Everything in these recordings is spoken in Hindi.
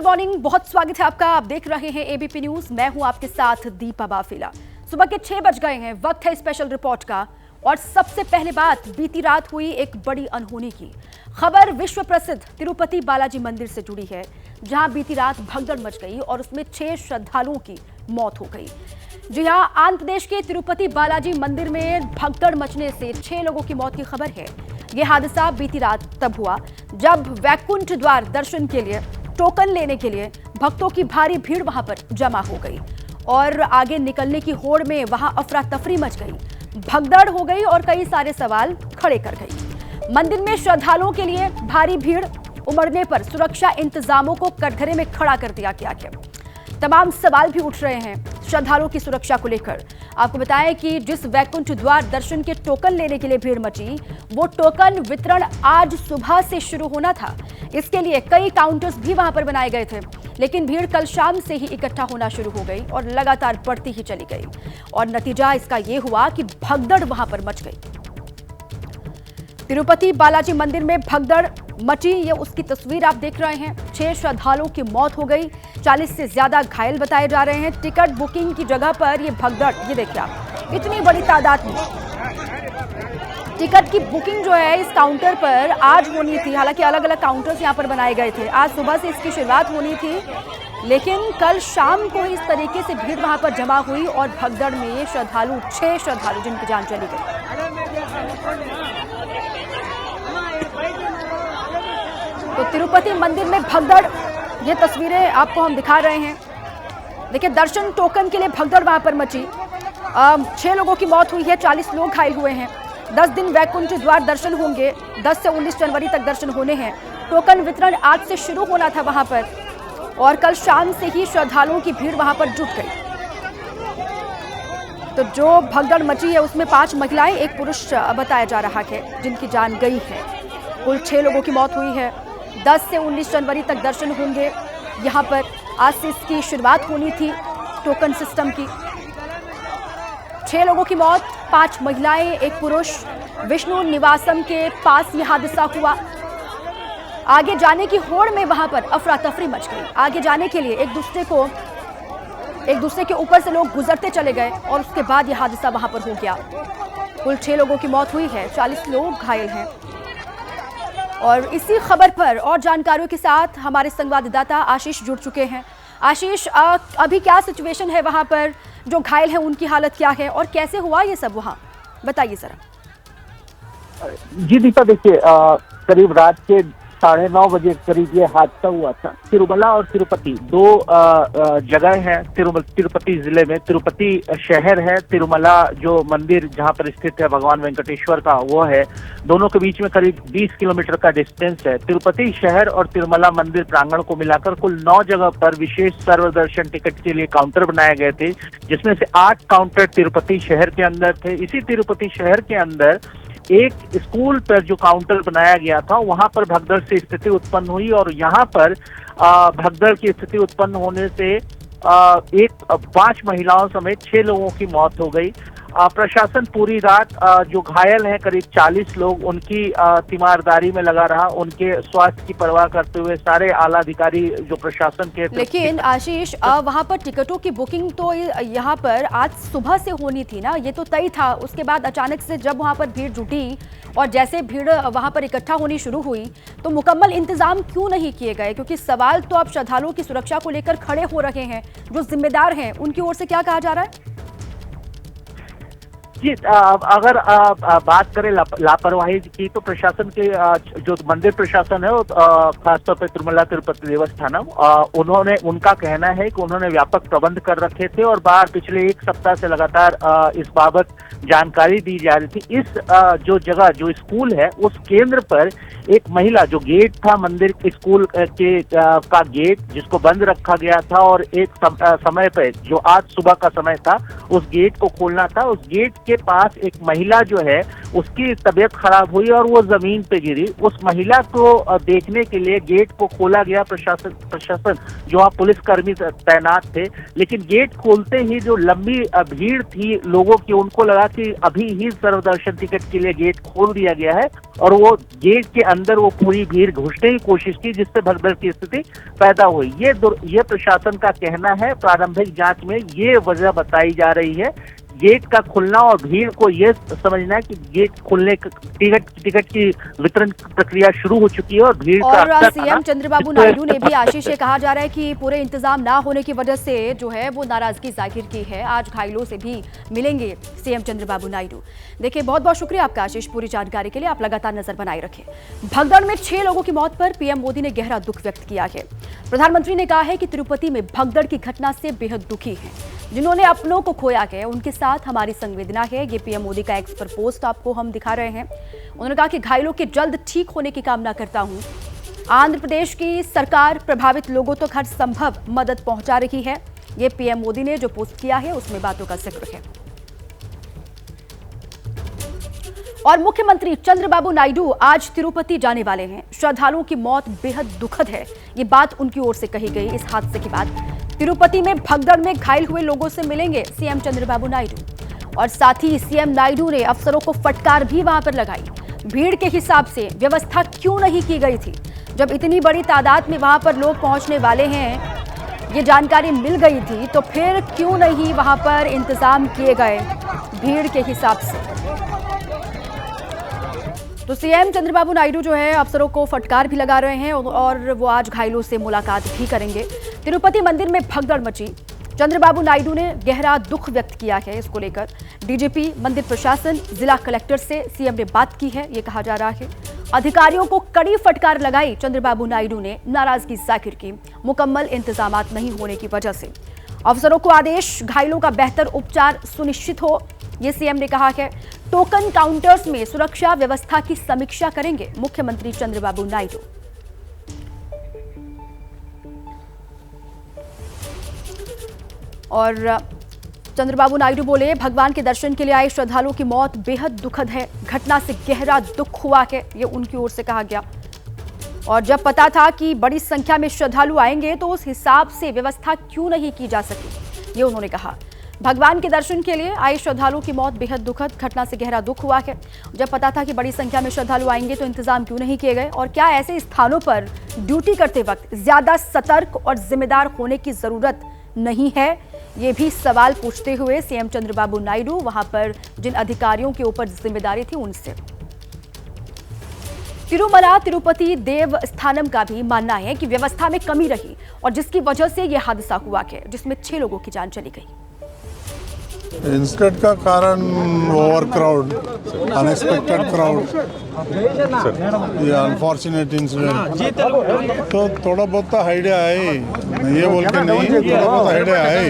गुड मॉर्निंग, बहुत स्वागत है आपका। आप देख रहे हैं एबीपी न्यूज। मैं हूं आपके साथ दीपा बाफिला। सुबह के 6 बज गए हैं, वक्त है स्पेशल रिपोर्ट का। और सबसे पहले बात, बीती रात हुई एक बड़ी अनहोनी की खबर विश्व प्रसिद्ध तिरुपति बालाजी मंदिर से जुड़ी है, जहां बीती रात भगदड़ मच गई और उसमें 6 श्रद्धालुओं की मौत हो गई। जी हां, आंध्र प्रदेश के तिरुपति बालाजी मंदिर में भगदड़ मचने से 6 लोगों की मौत की खबर है। यह हादसा बीती रात तब हुआ जब वैकुंठ द्वार दर्शन के लिए टोकन लेने के लिए भक्तों की भारी भीड़ वहां पर जमा हो गई और आगे निकलने की होड़ में वहां अफरा तफरी मच गई, भगदड़ हो गई और कई सारे सवाल खड़े कर गई। मंदिर में श्रद्धालुओं के लिए भारी भीड़ उमड़ने पर सुरक्षा इंतजामों को कटघरे में खड़ा कर दिया गया है। तमाम सवाल भी उठ रहे हैं श्रद्धालुओं की सुरक्षा को लेकर। आपको बताएं कि जिस वैकुंठ द्वार दर्शन के टोकन लेने के लिए भीड़ मची, वो टोकन वितरण आज सुबह से शुरू होना था। इसके लिए कई काउंटर्स भी वहां पर बनाए गए थे, लेकिन भीड़ कल शाम से ही इकट्ठा होना शुरू हो गई और लगातार बढ़ती ही चली गई और नतीजा इसका यह हुआ कि भगदड़ वहां पर मच गई। तिरुपति बालाजी मंदिर में भगदड़ मची, ये उसकी तस्वीर आप देख रहे हैं। 6 श्रद्धालुओं की मौत हो गई, 40 से ज्यादा घायल बताए जा रहे हैं। टिकट बुकिंग की जगह पर ये भगदड़, ये देखिए आप, इतनी बड़ी तादाद में टिकट की बुकिंग जो है इस काउंटर पर आज होनी थी। हालांकि अलग अलग काउंटर्स यहाँ पर बनाए गए थे, आज सुबह से इसकी शुरुआत होनी थी, लेकिन कल शाम को इस तरीके से भीड़ वहां पर जमा हुई और भगदड़ में 6 श्रद्धालु जिनकी जान चली गई। तो तिरुपति मंदिर में भगदड़, ये तस्वीरें आपको हम दिखा रहे हैं। देखिए, दर्शन टोकन के लिए भगदड़ वहां पर मची। 6 लोगों की मौत हुई है, 40 लोग घायल हुए हैं। 10 दिन वैकुंठ द्वार दर्शन होंगे, 10 से 19 जनवरी तक दर्शन होने हैं। टोकन वितरण आज से शुरू होना था वहां पर और कल शाम से ही श्रद्धालुओं की भीड़ वहां पर जुट गई। तो जो भगदड़ मची है उसमें 5 महिलाएं, 1 पुरुष बताया जा रहा है जिनकी जान गई है। कुल 6 लोगों की मौत हुई है। 10 से 19 जनवरी तक दर्शन होंगे यहाँ पर। आज से इसकी शुरुआत होनी थी टोकन सिस्टम की। 6 लोगों की मौत, 5 महिलाएं, 1 पुरुष। विष्णु निवासम के पास यह हादसा हुआ। आगे जाने की होड़ में वहां पर अफरा तफरी मच गई। आगे जाने के लिए एक दूसरे के ऊपर से लोग गुजरते चले गए और उसके बाद यह हादसा वहां पर हो गया। कुल 6 लोगों की मौत हुई है, 40 लोग घायल हैं। और इसी खबर पर और जानकारियों के साथ हमारे संवाददाता आशीष जुड़ चुके हैं। आशीष, अभी क्या सिचुएशन है वहां पर? जो घायल हैं उनकी हालत क्या है और कैसे हुआ ये सब वहां, बताइए जरा। जी दीपा, देखिए, करीब रात के 9:30 बजे करीब ये हादसा हुआ था। तिरुमला और तिरुपति 2 जगह है तिरुपति जिले में। तिरुपति शहर है, तिरुमला जो मंदिर जहाँ पर स्थित है भगवान वेंकटेश्वर का, वो है। दोनों के बीच में करीब 20 किलोमीटर का डिस्टेंस है। तिरुपति शहर और तिरुमला मंदिर प्रांगण को मिलाकर कुल 9 जगह पर विशेष सर्वदर्शन टिकट के लिए काउंटर बनाए गए थे, जिसमें से 8 काउंटर तिरुपति शहर के अंदर थे। इसी तिरुपति शहर के अंदर एक स्कूल पर जो काउंटर बनाया गया था, वहां पर भगदड़ की स्थिति उत्पन्न हुई और यहाँ पर भगदड़ की स्थिति उत्पन्न होने से 5 महिलाओं समेत 6 लोगों की मौत हो गई। प्रशासन पूरी रात जो घायल हैं करीब 40 लोग, उनकी तीमारदारी में लगा रहा। उनके स्वास्थ्य की परवाह करते हुए सारे आला अधिकारी जो प्रशासन के। लेकिन आशीष, वहां पर टिकटों की बुकिंग तो यहाँ पर आज सुबह से होनी थी ना, ये तो तय था। उसके बाद अचानक से जब वहां पर भीड़ जुटी और जैसे भीड़ वहां पर इकट्ठा होनी शुरू हुई, तो मुकम्मल इंतजाम क्यों नहीं किए गए? क्योंकि सवाल तो अब श्रद्धालुओं की सुरक्षा को लेकर खड़े हो रहे हैं। जो जिम्मेदार हैं उनकी ओर से क्या कहा जा रहा है? जी, अगर बात करें लापरवाही की, तो प्रशासन के जो मंदिर प्रशासन है, खासतौर पर तिरुमला तिरुपति देवस्थानम, उनका कहना है कि उन्होंने व्यापक प्रबंध कर रखे थे और पिछले 1 सप्ताह से लगातार इस बाबत जानकारी दी जा रही थी। इस जो स्कूल है, उस केंद्र पर एक महिला, जो गेट था मंदिर स्कूल के का गेट, जिसको बंद रखा गया था और एक समय पर जो आज सुबह का समय था, उस गेट को खोलना था। उस गेट के के पास एक महिला जो है उसकी तबीयत खराब हुई और वो जमीन पे गिरी। उस महिला को देखने के लिए गेट को खोला गया, प्रशासन जो वहाँ पुलिसकर्मी तैनात थे, लेकिन गेट खोलते ही जो लंबी भीड़ थी लोगों की, उनको लगा कि अभी ही सर्वदर्शन टिकट के लिए गेट खोल दिया गया है और वो गेट के अंदर वो पूरी भीड़ घुसने की कोशिश की, जिससे भगदड़ की स्थिति पैदा हुई। ये प्रशासन का कहना है। प्रारंभिक जांच में ये वजह बताई जा रही है गेट का खुलना और भीड़ को ये समझना है कि गेट खुलने टिकट की वितरण प्रक्रिया शुरू हो चुकी है और भीड़ का सीएम चंद्रबाबू नायडू ने भी आशीष से कहा जा रहा है कि पूरे इंतजाम ना होने की वजह से जो है वो नाराजगी जाहिर की है। आज घायलों से भी मिलेंगे सीएम चंद्रबाबू नायडू। देखिए, बहुत बहुत शुक्रिया आपका आशीष पूरी जानकारी के लिए। आप लगातार नजर बनाए रखें। भगदड़ में 6 लोगों की मौत पर पीएम मोदी ने गहरा दुख व्यक्त किया है। प्रधानमंत्री ने कहा है कि तिरुपति में भगदड़ की घटना से बेहद दुखी है। जिन्होंने अपनों को खोया है उनके साथ हमारी संवेदना है। ये पीएम मोदी का एक्स पर पोस्ट आपको हम दिखा रहे हैं। उन्होंने कहा कि घायलों के जल्द ठीक होने की कामना करता हूं। आंध्र प्रदेश की सरकार प्रभावित लोगों तक हर संभव मदद पहुंचा रही है। ये पीएम मोदी ने जो पोस्ट किया है उसमें बातों का जिक्र है। और मुख्यमंत्री चंद्रबाबू नायडू आज तिरुपति जाने वाले हैं। श्रद्धालुओं की मौत बेहद दुखद है, ये बात उनकी ओर से कही गई। इस हादसे के बाद तिरुपति में भगदड़ में घायल हुए लोगों से मिलेंगे सीएम चंद्रबाबू नायडू। और साथ ही सीएम नायडू ने अफसरों को फटकार भी वहां पर लगाई। भीड़ के हिसाब से व्यवस्था क्यों नहीं की गई थी? जब इतनी बड़ी तादाद में वहां पर लोग पहुंचने वाले हैं, ये जानकारी मिल गई थी, तो फिर क्यों नहीं वहां पर इंतजाम किए गए भीड़ के हिसाब से? तो सीएम चंद्रबाबू नायडू जो है अफसरों को फटकार भी लगा रहे हैं और वो आज घायलों से मुलाकात भी करेंगे। तिरुपति मंदिर में भगदड़ मची। चंद्रबाबू नायडू ने गहरा दुख व्यक्त किया है इसको लेकर। डीजीपी, मंदिर प्रशासन, जिला कलेक्टर से सीएम ने बात की है, ये कहा जा रहा है। अधिकारियों को कड़ी फटकार लगाई चंद्रबाबू नायडू ने, नाराजगी जाहिर की मुकम्मल इंतजामात नहीं होने की वजह से। अफसरों को आदेश, घायलों का बेहतर उपचार सुनिश्चित हो, ये सीएम ने कहा है। टोकन काउंटर्स में सुरक्षा व्यवस्था की समीक्षा करेंगे मुख्यमंत्री चंद्रबाबू नायडू। और चंद्रबाबू नायडू बोले, भगवान के दर्शन के लिए आए श्रद्धालुओं की मौत बेहद दुखद है। घटना से गहरा दुख हुआ है, ये उनकी ओर से कहा गया। और जब पता था कि बड़ी संख्या में श्रद्धालु आएंगे तो उस हिसाब से व्यवस्था क्यों नहीं की जा सकी, ये उन्होंने कहा। भगवान के दर्शन के लिए आए श्रद्धालुओं की मौत बेहद दुखद, घटना से गहरा दुख हुआ है। जब पता था कि बड़ी संख्या में श्रद्धालु आएंगे तो इंतजाम क्यों नहीं किए गए, और क्या ऐसे स्थानों पर ड्यूटी करते वक्त ज्यादा सतर्क और जिम्मेदार होने की जरूरत नहीं है, ये भी सवाल पूछते हुए सीएम चंद्रबाबू नायडू वहां पर जिन अधिकारियों के ऊपर जिम्मेदारी थी उनसे। तिरुमला तिरुपति देवस्थानम का भी मानना है कि व्यवस्था में कमी रही और जिसकी वजह से यह हादसा हुआ है, जिसमें 6 लोगों की जान चली गई। इंसिडेंट का कारण ओवर क्राउड, अनएक्सपेक्टेड क्राउड, ये अनफॉर्चुनेट इंसिडेंट। तो थोड़ा बहुत आइडिया है, ये बोल के नहीं, थोड़ा बहुत आइडिया है।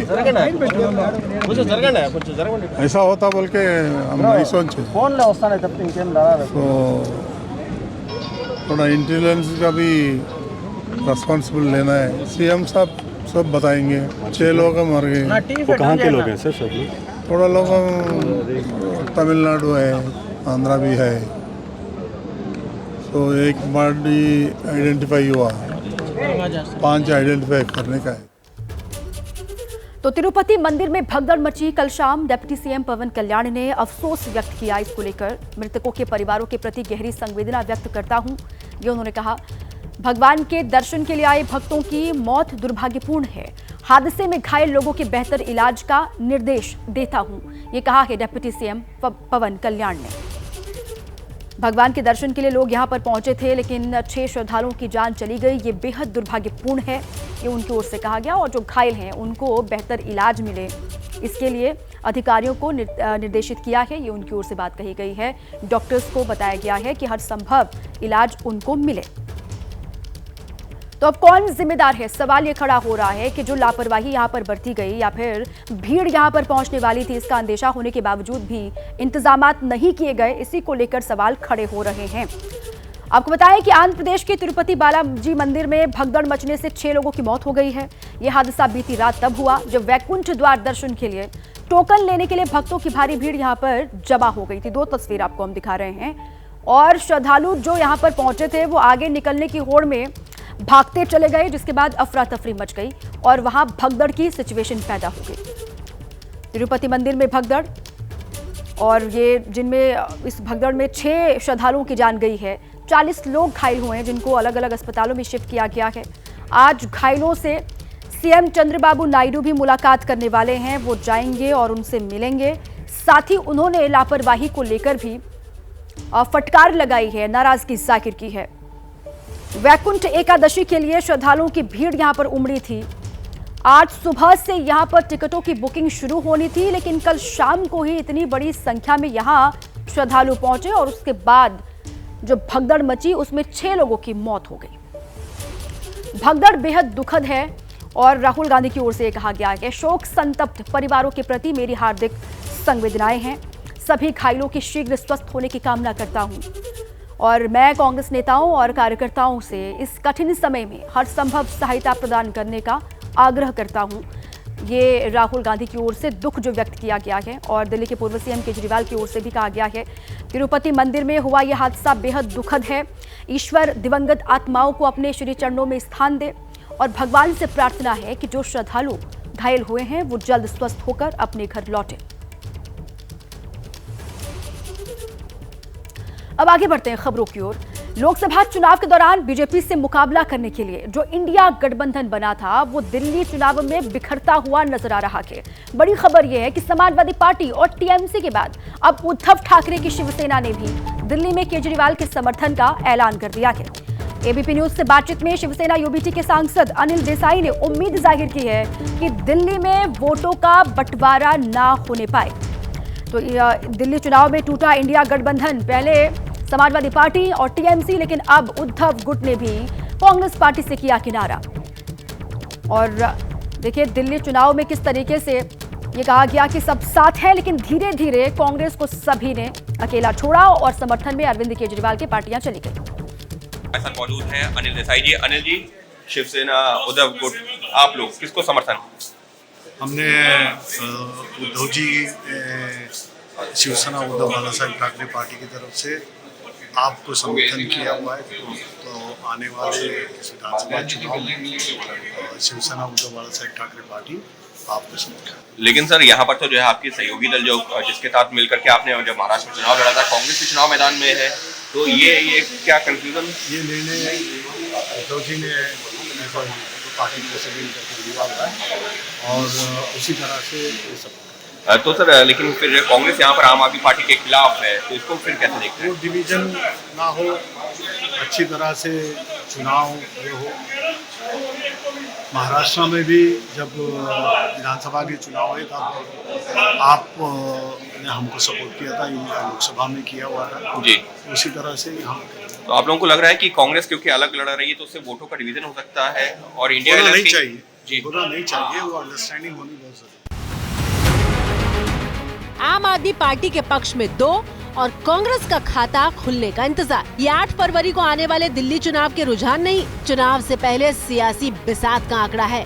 ऐसा होता बोल के हम नहीं सोचे। तो थोड़ा इंटेलिजेंस का भी रिस्पॉन्सिबल लेना है। सीएम साहब सब बताएंगे। 6 लोग मर गए। वो कहाँ के लोग हैं सर? सब लोग थोड़ा लोग तमिलनाडु है, आंध्रा भी है। तो एक बॉडी आइडेंटिफाई हुआ, 5 आइडेंटिफाई करने का है। तो तिरुपति मंदिर में भगदड़ मची। कल शाम डिप्टी सीएम पवन कल्याण ने अफसोस व्यक्त किया इसको लेकर। मृतकों के परिवारों के प्रति गहरी संवेदना व्यक्त करता हूं, ये उन्होंने कहा। भगवान के दर्शन के लिए आए भक्तों की मौत दुर्भाग्यपूर्ण है। हादसे में घायल लोगों के बेहतर इलाज का निर्देश देता हूं, ये कहा है डिप्टी सीएम पवन कल्याण ने। भगवान के दर्शन के लिए लोग यहां पर पहुंचे थे, लेकिन 6 श्रद्धालुओं की जान चली गई, ये बेहद दुर्भाग्यपूर्ण है, ये उनकी ओर से कहा गया। और जो घायल हैं उनको बेहतर इलाज मिले, इसके लिए अधिकारियों को निर्देशित किया है, ये उनकी ओर से बात कही गई है। डॉक्टर्स को बताया गया है कि हर संभव इलाज उनको मिले। तो अब कौन जिम्मेदार है? सवाल ये खड़ा हो रहा है कि जो लापरवाही यहां पर बरती गई या फिर भीड़ यहां पर पहुंचने वाली थी, इसका अंदेशा होने के बावजूद भी इंतजामात नहीं किए गए, इसी को लेकर सवाल खड़े हो रहे हैं। आपको बताएं कि आंध्र प्रदेश के तिरुपति बालाजी मंदिर में भगदड़ मचने से 6 लोगों की मौत हो गई है। यह हादसा बीती रात तब हुआ जब वैकुंठ द्वार दर्शन के लिए टोकन लेने के लिए भक्तों की भारी भीड़ यहां पर जमा हो गई थी। 2 तस्वीर आपको हम दिखा रहे हैं और श्रद्धालु जो यहां पर पहुंचे थे वो आगे निकलने की होड़ में भागते चले गए, जिसके बाद अफरा तफरी मच गई और वहां भगदड़ की सिचुएशन पैदा हो गई। तिरुपति मंदिर में भगदड़, और ये जिनमें इस भगदड़ में 6 श्रद्धालुओं की जान गई है। 40 लोग घायल हुए हैं जिनको अलग अलग अस्पतालों में शिफ्ट किया गया है। आज घायलों से सीएम चंद्रबाबू नायडू भी मुलाकात करने वाले हैं, वो जाएंगे और उनसे मिलेंगे। साथ ही उन्होंने लापरवाही को लेकर भी फटकार लगाई है, नाराजगी जाहिर की है। वैकुंठ एकादशी के लिए श्रद्धालुओं की भीड़ यहां पर उमड़ी थी। आज सुबह से यहां पर टिकटों की बुकिंग शुरू होनी थी, लेकिन कल शाम को ही इतनी बड़ी संख्या में यहां श्रद्धालु पहुंचे और उसके बाद जो भगदड़ मची उसमें 6 लोगों की मौत हो गई। भगदड़ बेहद दुखद है और राहुल गांधी की ओर से कहा गया है कि शोक संतप्त परिवारों के प्रति मेरी हार्दिक संवेदनाएं हैं। सभी घायलों के शीघ्र स्वस्थ होने की कामना करता हूं और मैं कांग्रेस नेताओं और कार्यकर्ताओं से इस कठिन समय में हर संभव सहायता प्रदान करने का आग्रह करता हूं। ये राहुल गांधी की ओर से दुख जो व्यक्त किया गया है और दिल्ली के पूर्व सीएम केजरीवाल की ओर से भी कहा गया है। तिरुपति मंदिर में हुआ यह हादसा बेहद दुखद है। ईश्वर दिवंगत आत्माओं को अपने श्री चरणों में स्थान दे और भगवान से प्रार्थना है कि जो श्रद्धालु घायल हुए हैं वो जल्द स्वस्थ होकर अपने घर लौटे। अब आगे बढ़ते हैं खबरों की ओर। लोकसभा चुनाव के दौरान बीजेपी से मुकाबला करने के लिए जो इंडिया गठबंधन बना था वो दिल्ली चुनाव में बिखरता हुआ नजर आ रहा है। बड़ी खबर यह है कि समाजवादी पार्टी और टीएमसी के बाद अब उद्धव ठाकरे की शिवसेना ने भी दिल्ली में केजरीवाल के समर्थन का ऐलान कर दिया है। एबीपी न्यूज से बातचीत में शिवसेना यूबीटी के सांसद अनिल देसाई ने उम्मीद जाहिर की है कि दिल्ली में वोटों का बंटवारा ना होने पाए। तो दिल्ली चुनाव में टूटा इंडिया गठबंधन, पहले समाजवादी पार्टी और टीएमसी, लेकिन अब उद्धव गुट ने भी कांग्रेस पार्टी से किया किनारा। और देखिए दिल्ली चुनाव में किस तरीके से ये कहा गया कि सब साथ हैं, लेकिन धीरे धीरे कांग्रेस को सभी ने अकेला छोड़ा और समर्थन में अरविंद केजरीवाल की पार्टियां चली गई। ऐसा मौजूद है अनिल देसाई जी। अनिल जी, शिवसेना उद्धव गुट, आप लोग किसको समर्थन? हमने उद्धव जी शिवसेना उद्धव बाला साहेब ठाकरे पार्टी की तरफ से आपको समर्थन किया हुआ है। तो आने वाले विधानसभा चुनाव में शिवसेना उद्धव बाला साहेब ठाकरे पार्टी आपको समर्थन। लेकिन सर यहाँ पर तो जो है आपकी सहयोगी दल जो जिसके साथ मिलकर के आपने जब महाराष्ट्र में चुनाव लड़ा था, कांग्रेस भी चुनाव मैदान में है, तो ये क्या कंफ्यूजन? ये निर्णय उद्धव जी ने पार्टी को से मिलकर लिया हुआ है और उसी तरह से ये सब। तो सर लेकिन फिर कांग्रेस यहाँ पर आम आदमी पार्टी के खिलाफ है, तो इसको फिर कैसे देखते हैं? वो डिवीजन ना हो, अच्छी तरह से चुनाव हो। महाराष्ट्र में भी जब विधानसभा के चुनाव हुए तब आपने हमको सपोर्ट किया था, लोकसभा में किया हुआ था जी। उसी तरह से हम। तो आप लोगों को लग रहा है कि कांग्रेस क्योंकि अलग लड़ रही है तो उससे वोटों का डिवीजन हो सकता है और इंडिया नहीं चाहिए जी, बुरा नहीं चाहिए, वो अंडरस्टैंडिंग होनी बहुत जरूरी। आम आदमी पार्टी के पक्ष में 2 और कांग्रेस का खाता खुलने का इंतजार। ये 8 फरवरी को आने वाले दिल्ली चुनाव के रुझान नहीं, चुनाव से पहले सियासी बिसात का आंकड़ा है।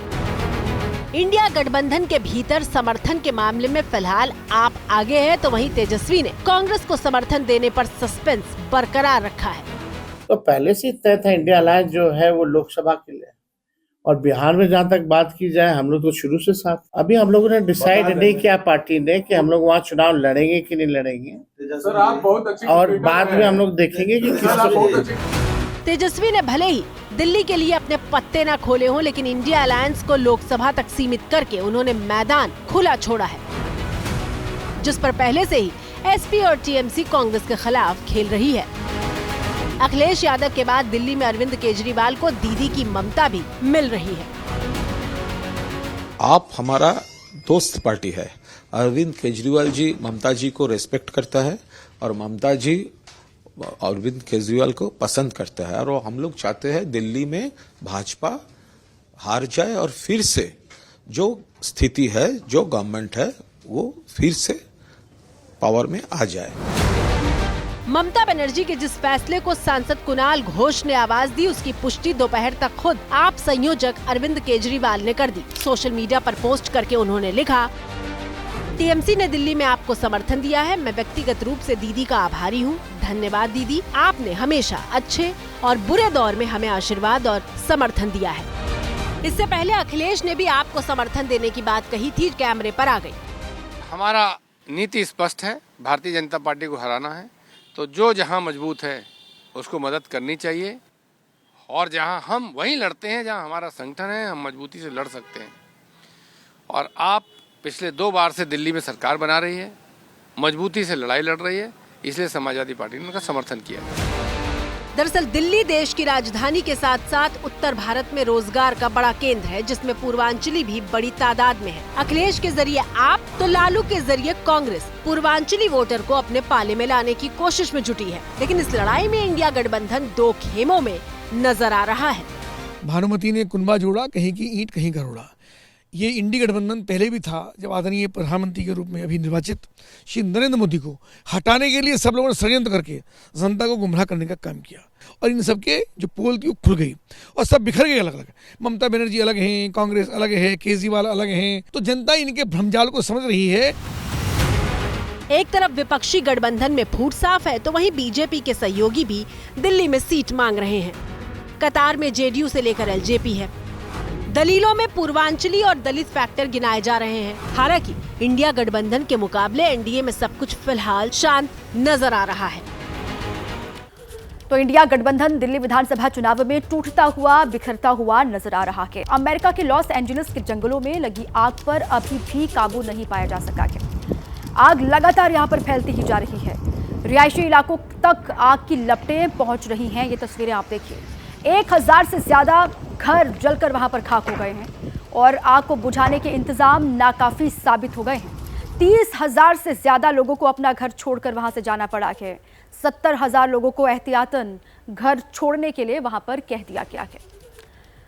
इंडिया गठबंधन के भीतर समर्थन के मामले में फिलहाल आप आगे हैं, तो वहीं तेजस्वी ने कांग्रेस को समर्थन देने पर सस्पेंस बरकरार रखा है। तो पहले से तय था इंडिया अलायंस जो है वो लोकसभा के लिए, और बिहार में जहाँ तक बात की जाए हम लोग तो शुरू से साथ। अभी हम लोगों ने डिसाइड नहीं किया पार्टी ने कि हम लोग वहाँ चुनाव लड़ेंगे कि नहीं लड़ेंगे, सर आप बहुत अच्छी और बाद में हम लोग देखेंगे कि किस। तेजस्वी ने भले ही दिल्ली के लिए अपने पत्ते न खोले हों, लेकिन इंडिया अलायंस को लोकसभा तक सीमित करके उन्होंने मैदान खुला छोड़ा है, जिस पर पहले से ही एसपी और टीएमसी कांग्रेस के खिलाफ खेल रही है। अखिलेश यादव के बाद दिल्ली में अरविंद केजरीवाल को दीदी की ममता भी मिल रही है। आप हमारा दोस्त पार्टी है। अरविंद केजरीवाल जी ममता जी को रेस्पेक्ट करता है और ममता जी अरविंद केजरीवाल को पसंद करता है, और हम लोग चाहते हैं दिल्ली में भाजपा हार जाए और फिर से जो स्थिति है, जो गवर्नमेंट है, वो फिर से पावर में आ जाए। ममता बनर्जी के जिस फैसले को सांसद कुणाल घोष ने आवाज दी, उसकी पुष्टि दोपहर तक खुद आप संयोजक अरविंद केजरीवाल ने कर दी। सोशल मीडिया पर पोस्ट करके उन्होंने लिखा, टीएमसी ने दिल्ली में आपको समर्थन दिया है। मैं व्यक्तिगत रूप से दीदी का आभारी हूँ। धन्यवाद दीदी, आपने हमेशा अच्छे और बुरे दौर में हमें आशीर्वाद और समर्थन दिया है। इससे पहले अखिलेश ने भी आपको समर्थन देने की बात कही थी, कैमरे पर आ गई। हमारा नीति स्पष्ट है, भारतीय जनता पार्टी को हराना है, तो जो जहां मजबूत है उसको मदद करनी चाहिए, और जहां हम वहीं लड़ते हैं जहां हमारा संगठन है, हम मजबूती से लड़ सकते हैं। और आप पिछले 2 बार से दिल्ली में सरकार बना रही है, मजबूती से लड़ाई लड़ रही है, इसलिए समाजवादी पार्टी ने उनका समर्थन किया है। दरअसल दिल्ली देश की राजधानी के साथ साथ उत्तर भारत में रोजगार का बड़ा केंद्र है, जिसमें पूर्वांचली भी बड़ी तादाद में है। अखिलेश के जरिए आप तो लालू के जरिए कांग्रेस पूर्वांचली वोटर को अपने पाले में लाने की कोशिश में जुटी है। लेकिन इस लड़ाई में इंडिया गठबंधन 2 खेमों में नजर आ रहा है। भानुमति ने कुनबा जोड़ा, कहीं की ईंट कहीं का रोड़ा। ये इंडी गठबंधन पहले भी था, जब आदरणीय प्रधानमंत्री के रूप में अभी निर्वाचित श्री नरेंद्र मोदी को हटाने के लिए सब लोगों ने षड्यंत्र करके जनता को गुमराह करने का काम किया, और इन सबके जो पोल थी वो खुल गई और सब बिखर गए अलग अलग। ममता बनर्जी अलग हैं, कांग्रेस अलग है, केजरीवाल अलग हैं, तो जनता इनके भ्रमजाल को समझ रही है। एक तरफ विपक्षी गठबंधन में फूट साफ है, तो वहीं बीजेपी के सहयोगी भी दिल्ली में सीट मांग रहे हैं। कतार में जेडीयू से लेकर एलजेपी है। दलीलों में पूर्वांचली और दलित फैक्टर गिनाए जा रहे हैं। हालांकि इंडिया गठबंधन के मुकाबले एनडीए में सब कुछ फिलहाल शांत नजर आ रहा है। तो इंडिया गठबंधन दिल्ली विधानसभा चुनाव में टूटता हुआ, बिखरता हुआ नजर आ रहा है। अमेरिका के लॉस एंजलिस के जंगलों में लगी आग पर अभी भी काबू नहीं पाया जा सका है। आग लगातार यहां पर फैलती ही जा रही है। रिहायशी इलाकों तक आग की लपटें पहुंच रही हैं। ये तस्वीरें आप देखिए, 1000 से ज्यादा घर जलकर वहां पर खाक हो गए हैं और आग को बुझाने के इंतजाम नाकाफी साबित हो गए हैं। 30,000 से ज्यादा लोगों को अपना घर छोड़कर वहां से जाना पड़ा है। 70,000 लोगों को एहतियातन घर छोड़ने के लिए वहां पर कह दिया गया है।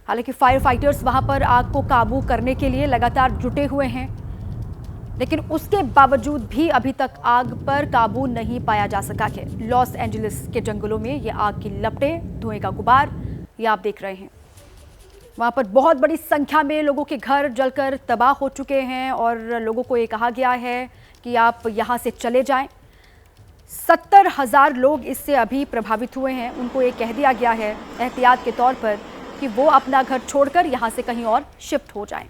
हालांकि फायर फाइटर्स वहां पर आग को काबू करने के लिए लगातार जुटे हुए हैं, लेकिन उसके बावजूद भी अभी तक आग पर काबू नहीं पाया जा सका है। लॉस एंजलिस के जंगलों में ये आग की लपटें, धुएं का गुबार, ये आप देख रहे हैं। वहां पर बहुत बड़ी संख्या में लोगों के घर जलकर तबाह हो चुके हैं और लोगों को ये कहा गया है कि आप यहां से चले जाएं। 70,000 लोग इससे अभी प्रभावित हुए हैं। उनको ये कह दिया गया है एहतियात के तौर पर कि वो अपना घर छोड़कर यहां से कहीं और शिफ्ट हो जाएं।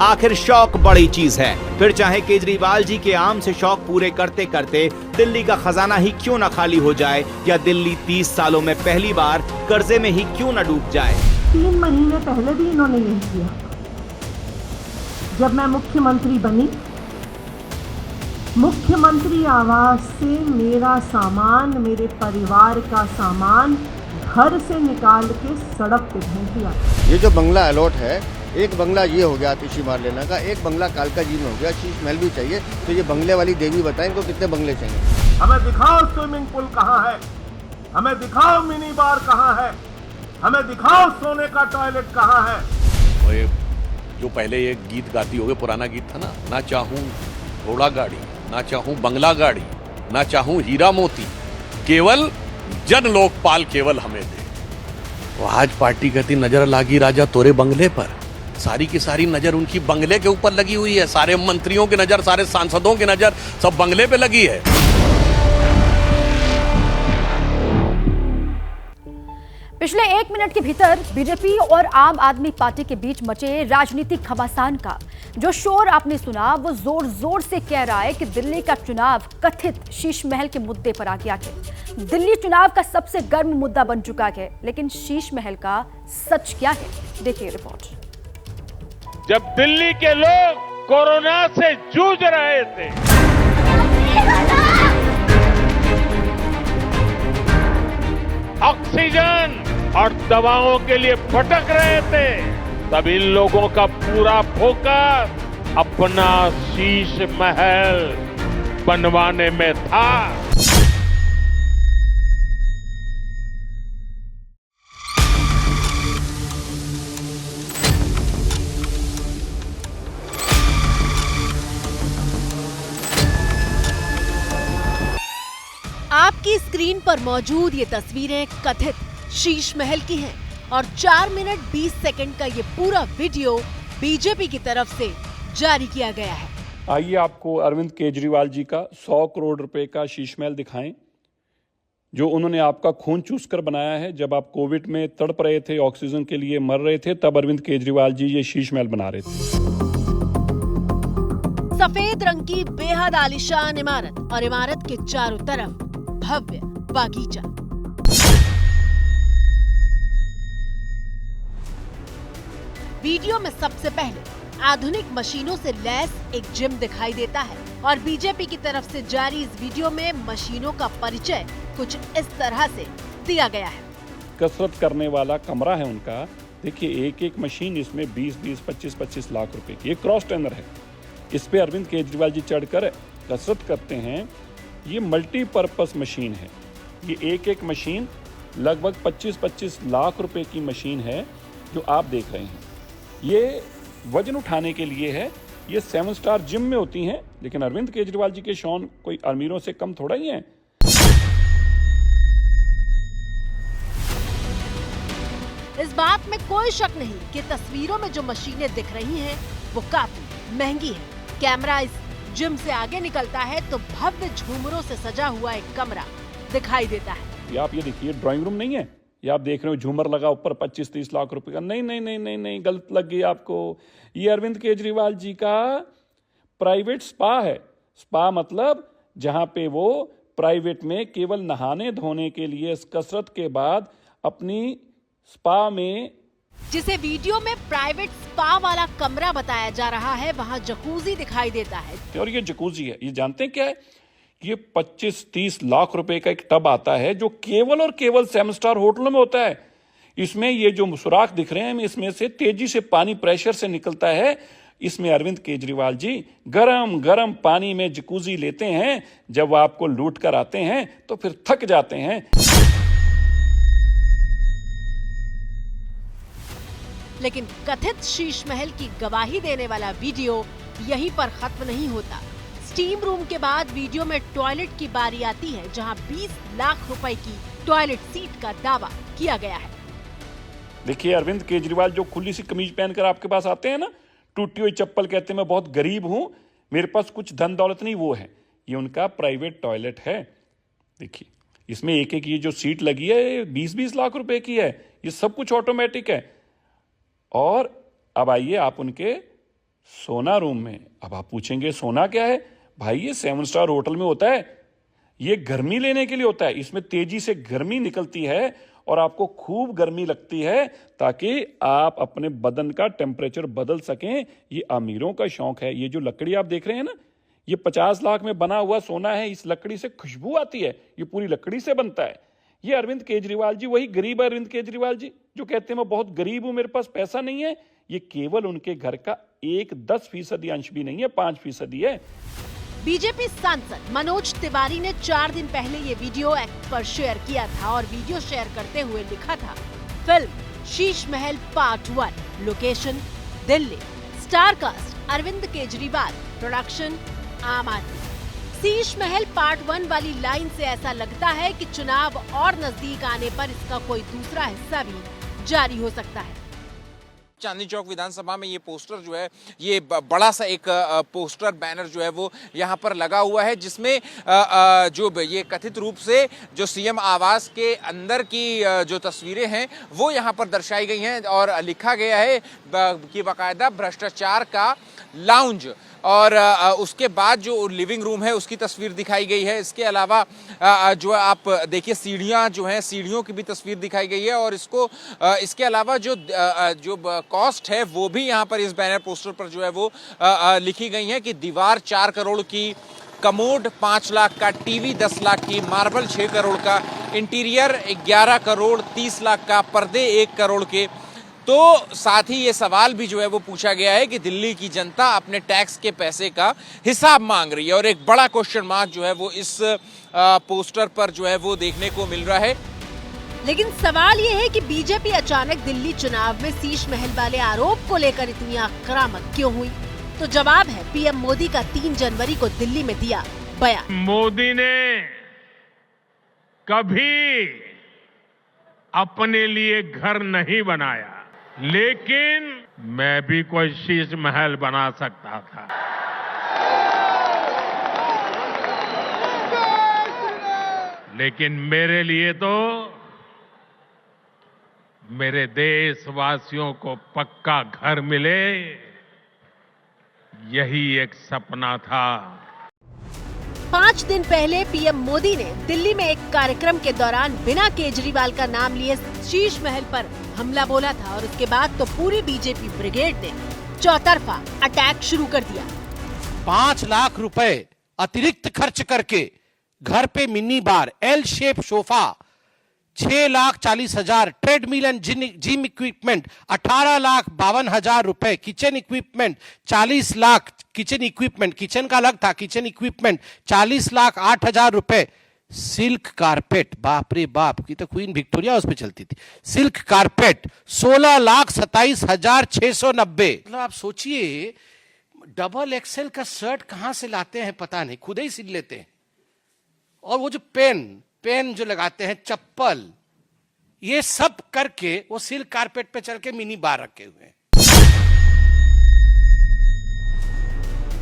आखिर शौक बड़ी चीज है, फिर चाहे केजरीवाल जी के आम से शौक पूरे करते करते दिल्ली का खजाना ही क्यों न खाली हो जाए, या दिल्ली 30 सालों में पहली बार कर्जे में ही क्यों न डूब जाए। 3 महीने पहले भी इन्होंने यही किया। जब मैं मुख्यमंत्री बनी, मुख्यमंत्री आवास से मेरा सामान, मेरे परिवार का सामान घर से निकाल के सड़क पे भेज दिया। ये जो बंगला अलॉट है, एक बंगला ये हो गया आतिशी मार लेना का, एक बंगला कालका जी में हो गया, शीश महल भी चाहिए। तो ये बंगले वाली देवी बताएं इनको कितने बंगले चाहिए। हमें दिखाओ स्विमिंग पूल कहाँ है, हमें दिखाओ मिनी बार कहाँ है, हमें दिखाओ सोने का टॉयलेट कहाँ है। और जो पहले ये गीत गाती होगे, पुराना गीत था ना चाहूं घोड़ा गाड़ी, ना चाहूं बंगला गाड़ी, ना चाहूं हीरा मोती, केवल जन लोकपाल केवल हमें दे। तो आज पार्टी कहती नजर लागी राजा तोरे बंगले पर। सारी की सारी नजर उनकी बंगले के ऊपर लगी हुई है। सारे मंत्रियों की नजर, सारे सांसदों की नजर सब बंगले पे लगी है। पिछले 1 मिनट के भीतर बीजेपी और आम आदमी पार्टी के बीच मचे राजनीतिक घमासान का जो शोर आपने सुना, वो जोर जोर से कह रहा है कि दिल्ली का चुनाव कथित शीश महल के मुद्दे पर आ गया है। दिल्ली चुनाव का सबसे गर्म मुद्दा बन चुका है, लेकिन शीश महल का सच क्या है, देखिए रिपोर्ट। जब दिल्ली के लोग कोरोना से जूझ रहे थे, ऑक्सीजन और दवाओं के लिए भटक रहे थे, तब इन लोगों का पूरा फोकस अपना शीश महल बनवाने में था। आपकी स्क्रीन पर मौजूद ये तस्वीरें कथित शीश महल की हैं। और 4 मिनट 20 सेकंड का ये पूरा वीडियो बीजेपी की तरफ से जारी किया गया है। आइए आपको अरविंद केजरीवाल जी का 100 करोड़ रुपए का शीश महल दिखाएं, जो उन्होंने आपका खून चूस कर बनाया है। जब आप कोविड में तड़प रहे थे, ऑक्सीजन के लिए मर रहे थे, तब अरविंद केजरीवाल जी ये शीश महल बना रहे थे। सफेद रंग की बेहद आलीशान इमारत और इमारत के चारों तरफ भव्य बागीचा। वीडियो में सबसे पहले आधुनिक मशीनों से लैस एक जिम दिखाई देता है और बीजेपी की तरफ से जारी इस वीडियो में मशीनों का परिचय कुछ इस तरह से दिया गया है। कसरत करने वाला कमरा है उनका। देखिए, एक एक मशीन इसमें 20-20, 25-25 लाख रुपए की। एक क्रॉस ट्रेनर है, इस पे अरविंद केजरीवाल जी चढ़कर कसरत करते हैं। ये मल्टीपर्पस मशीन है। ये एक एक मशीन लगभग 25-25 लाख रुपए की मशीन है जो आप देख रहे हैं। ये वजन उठाने के लिए है। ये 7 स्टार जिम में होती हैं, लेकिन अरविंद केजरीवाल जी के शौन कोई अमीरों से कम थोड़ा ही हैं। इस बात में कोई शक नहीं कि तस्वीरों में जो मशीनें दिख रही हैं वो काफी महंगी है। कैमरा इस जिम से आगे निकलता है तो भव्य झूमरों से सजा हुआ एक कमरा दिखाई देता है। ये आप ये देखिए, ड्राइंग रूम नहीं है। ये आप देख रहे हो झूमर लगा ऊपर 25-30 लाख रुपए का। नहीं नहीं नहीं नहीं नहीं, गलत लग गई आपको। ये अरविंद केजरीवाल जी का प्राइवेट स्पा है। स्पा मतलब जहां पे वो प्राइवेट में केवल नहाने धोने के लिए इस कसरत के बाद अपनी स्पा में, जिसे वीडियो में प्राइवेट स्पा वाला कमरा बताया जा रहा है, वहां जकूजी दिखाई देता है। और ये जकूजी है। ये जानते हैं क्या है? ये 25-30 लाख रुपए का एक टब आता है जो केवल और केवल 7 स्टार होटलों में होता है। इसमें ये जो सुराख दिख रहे हैं, इसमें से तेजी से पानी प्रेशर से निकलता है। इसमें अरविंद केजरीवाल जी गरम गरम पानी में जकूजी लेते हैं। जब वो आपको लूट कर आते हैं तो फिर थक जाते हैं। लेकिन कथित शीश महल की गवाही देने वाला वीडियो यहीं पर खत्म नहीं होता। स्टीम रूम के बाद वीडियो में टॉयलेट की बारी आती है, जहां 20 लाख रुपए की टॉयलेट सीट का दावा किया गया है। देखिए, अरविंद केजरीवाल जो खुली सी कमीज पहनकर आपके पास आते हैं ना, टूटी हुई चप्पल, कहते हैं मैं बहुत गरीब हूं, मेरे पास कुछ धन दौलत नहीं, वो है। ये उनका प्राइवेट टॉयलेट है। देखिए, इसमें एक एक ये जो सीट लगी है 20-20 लाख रुपए की है। ये सब कुछ ऑटोमेटिक है। और अब आइए आप उनके सोना रूम में। अब आप पूछेंगे सोना क्या है? भाई, ये 7 स्टार होटल में होता है। ये गर्मी लेने के लिए होता है। इसमें तेजी से गर्मी निकलती है और आपको खूब गर्मी लगती है, ताकि आप अपने बदन का टेम्परेचर बदल सकें। ये अमीरों का शौक है। ये जो लकड़ी आप देख रहे हैं ना, ये 50 लाख में बना हुआ सोना है। इस लकड़ी से खुशबू आती है। ये पूरी लकड़ी से बनता है। ये अरविंद केजरीवाल जी, वही गरीब अरविंद केजरीवाल जी जो कहते हैं मैं बहुत गरीब हूं, मेरे पास पैसा नहीं है। ये केवल उनके घर का 1/10% अंश भी नहीं है, 5% है। बीजेपी सांसद मनोज तिवारी ने 4 दिन पहले ये वीडियो एक्स पर शेयर किया था और वीडियो शेयर करते हुए लिखा था, film Sheesh Mahal part 1, location Delhi, star cast Arvind Kejriwal, production Aam Aadmi. शीश महल पार्ट 1 वाली लाइन से ऐसा लगता है कि चुनाव और नजदीक आने पर इसका कोई दूसरा हिस्सा भी जारी हो सकता है। चांदनी चौक विधानसभा में ये पोस्टर जो है, ये बड़ा सा एक पोस्टर बैनर जो है वो यहाँ पर लगा हुआ है, जिसमें जो ये कथित रूप से जो सीएम आवास के अंदर की जो तस्वीरें हैं वो यहाँ पर दर्शाई गई हैं और लिखा गया है कि बाकायदा भ्रष्टाचार का लाउंज। और उसके बाद जो लिविंग रूम है उसकी तस्वीर दिखाई गई है। इसके अलावा जो आप देखिए सीढ़ियाँ जो हैं, सीढ़ियों की भी तस्वीर दिखाई गई है। और इसके अलावा जो कॉस्ट है वो भी यहाँ पर इस बैनर पोस्टर पर जो है वो लिखी गई है कि दीवार 4 करोड़ की, कमोड 5 लाख का, टीवी 10 लाख की, मार्बल 6 करोड़ का, इंटीरियर 11 करोड़ 30 लाख का, पर्दे 1 करोड़ के। तो साथ ही ये सवाल भी जो है वो पूछा गया है कि दिल्ली की जनता अपने टैक्स के पैसे का हिसाब मांग रही है। और एक बड़ा क्वेश्चन मार्क जो है वो इस पोस्टर पर जो है वो देखने को मिल रहा है। लेकिन सवाल ये है कि बीजेपी अचानक दिल्ली चुनाव में शीश महल वाले आरोप को लेकर इतनी आक्रामक क्यों हुई? तो जवाब है पीएम मोदी का 3 जनवरी को दिल्ली में दिया बयान। मोदी ने कभी अपने लिए घर नहीं बनाया, लेकिन मैं भी कोई शीश महल बना सकता था। लेकिन मेरे लिए तो मेरे देशवासियों को पक्का घर मिले, यही एक सपना था। 5 दिन पहले पीएम मोदी ने दिल्ली में एक कार्यक्रम के दौरान बिना केजरीवाल का नाम लिए शीश महल पर हमला बोला था और उसके बाद तो पूरी बीजेपी ब्रिगेड ने चौतरफा अटैक शुरू कर दिया। 5 लाख रुपए अतिरिक्त खर्च करके घर पे mini bar, L shape sofa, 6,40,000 treadmill and gym equipment, 18,52,000 रुपए kitchen equipment, 40 lakh kitchen equipment, kitchen का अलग था, किचन इक्विपमेंट 40,08,000 रुपए, सिल्क कारपेट, बाप रे बाप की तो क्वीन विक्टोरिया उस पे चलती थी, सिल्क कारपेट 16,27,690। मतलब आप सोचिए, डबल एक्सेल का शर्ट कहां से लाते हैं पता नहीं, खुद ही सिल लेते हैं। और वो जो पेन जो लगाते हैं, चप्पल, ये सब करके वो सिल्क कारपेट पे चल के मिनी बार रखे हुए हैं।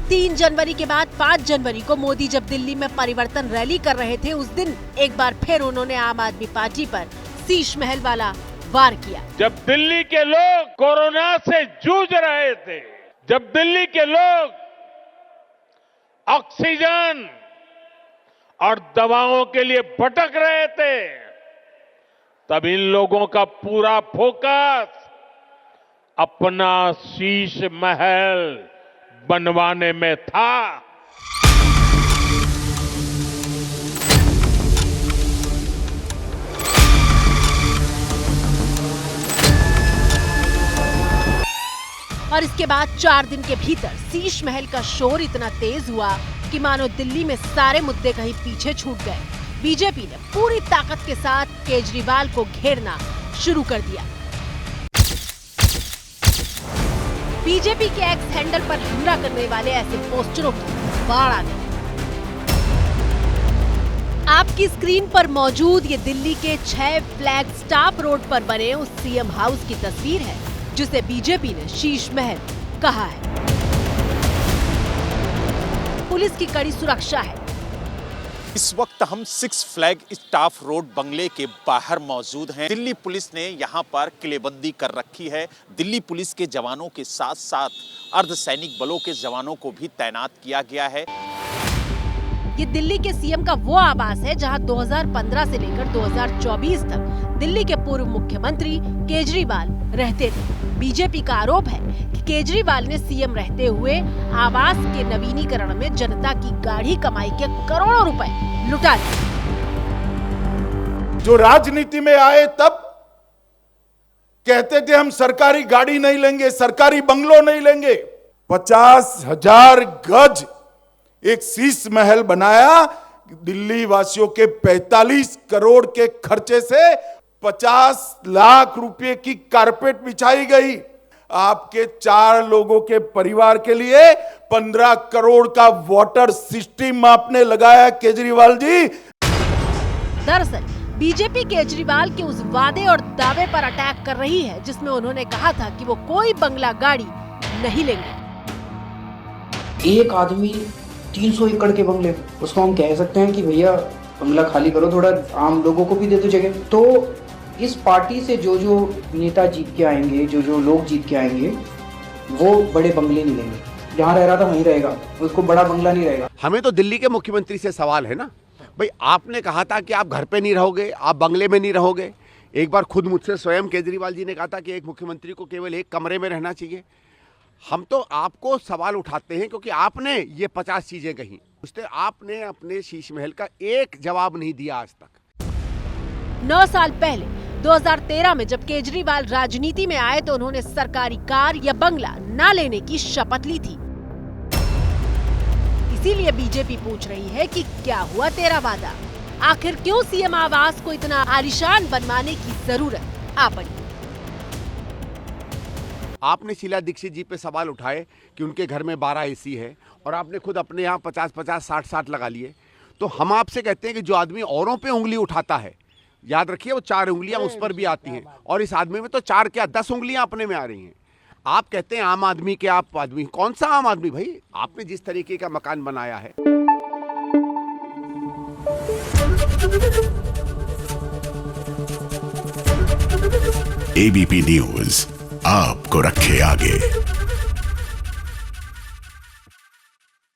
3 जनवरी के बाद 5 जनवरी को मोदी जब दिल्ली में परिवर्तन रैली कर रहे थे, उस दिन एक बार फिर उन्होंने आम आदमी पार्टी पर शीश महल वाला वार किया। जब दिल्ली के लोग कोरोना से जूझ रहे थे, जब दिल्ली के लोग ऑक्सीजन और दवाओं के लिए भटक रहे थे, तब इन लोगों का पूरा फोकस अपना शीश महल बनवाने में था। और इसके बाद 4 दिन के भीतर शीश महल का शोर इतना तेज हुआ कि मानो दिल्ली में सारे मुद्दे कहीं पीछे छूट गए। बीजेपी ने पूरी ताकत के साथ केजरीवाल को घेरना शुरू कर दिया। बीजेपी के एक्स हैंडल पर हमला करने वाले ऐसे पोस्टरों की बाढ़ आ गई। आपकी स्क्रीन पर मौजूद ये दिल्ली के 6 फ्लैग स्टाफ रोड पर बने उस सीएम हाउस की तस्वीर है, जिसे बीजेपी ने शीश महल कहा है। पुलिस की कड़ी सुरक्षा है। इस वक्त हम 6 फ्लैग स्टाफ रोड बंगले के बाहर मौजूद हैं। दिल्ली पुलिस ने यहां पर किलेबंदी कर रखी है। दिल्ली पुलिस के जवानों के साथ साथ अर्धसैनिक बलों के जवानों को भी तैनात किया गया है। ये दिल्ली के सीएम का वो आवास है जहां 2015 से लेकर 2024 तक दिल्ली के पूर्व मुख्यमंत्री केजरीवाल रहते थे। बीजेपी का आरोप है कि केजरीवाल ने सीएम रहते हुए आवास के नवीनीकरण में जनता की गाढ़ी कमाई के करोड़ों रुपए लुटा दिए। जो राजनीति में आए तब कहते थे हम सरकारी गाड़ी नहीं लेंगे, सरकारी बंगलो नहीं लेंगे। 50,000 गज एक शीश महल बनाया। दिल्ली वासियों के 45 करोड़ के खर्चे से 50 लाख रुपए की कारपेट बिछाई गई। आपके 4 लोगों के परिवार के लिए 15 करोड़ का वाटर सिस्टम आपने लगाया केजरीवाल जी। दरअसल बीजेपी केजरीवाल के उस वादे और दावे पर अटैक कर रही है जिसमें उन्होंने कहा था कि वो कोई बंगला गाड़ी नहीं लेंगे। एक आदमी 300 एकड़ के बंगले, उसको हम कह सकते हैं कि भैया बंगला खाली करो, थोड़ा आम लोगों को भी दे दो जगह। तो इस पार्टी से जो नेता जीत के आएंगे, जो लोग जीत के आएंगे, वो बड़े बंगले नहीं लेंगे। जहाँ रह रहा था वहीं रहेगा, उसको बड़ा बंगला नहीं रहेगा। हमें तो दिल्ली के मुख्यमंत्री से सवाल है ना भाई, आपने कहा था कि आप घर पे नहीं रहोगे, आप बंगले में नहीं रहोगे। एक बार खुद मुझसे स्वयं केजरीवाल जी ने कहा था कि एक मुख्यमंत्री को केवल एक कमरे में रहना चाहिए। हम तो आपको सवाल उठाते हैं क्योंकि आपने ये 50 चीजें कही, उसने आपने अपने शीश महल का एक जवाब नहीं दिया आज तक। 9 साल पहले 2013 में जब केजरीवाल राजनीति में आए तो उन्होंने सरकारी कार या बंगला ना लेने की शपथ ली थी। इसीलिए बीजेपी पूछ रही है कि क्या हुआ तेरा वादा? आखिर क्यों सीएम आवास को इतना आलीशान बनवाने की जरूरत आ पड़ी? आपने शीला दीक्षित जी पे सवाल उठाए कि उनके घर में 12 एसी है और आपने खुद अपने यहाँ 50-50, 60-60 लगा लिए। तो हम आपसे कहते हैं कि जो आदमी औरों पे उंगली उठाता है याद रखिए, वो 4 उंगलियां उस पर भी आती हैं, और इस आदमी में तो 4 क्या 10 उंगलियां अपने में आ रही हैं। आप कहते हैं आम आदमी के आप आदमी, कौन सा आम आदमी भाई? आपने जिस तरीके का मकान बनाया है। एबीपी न्यूज आपको रखे आगे।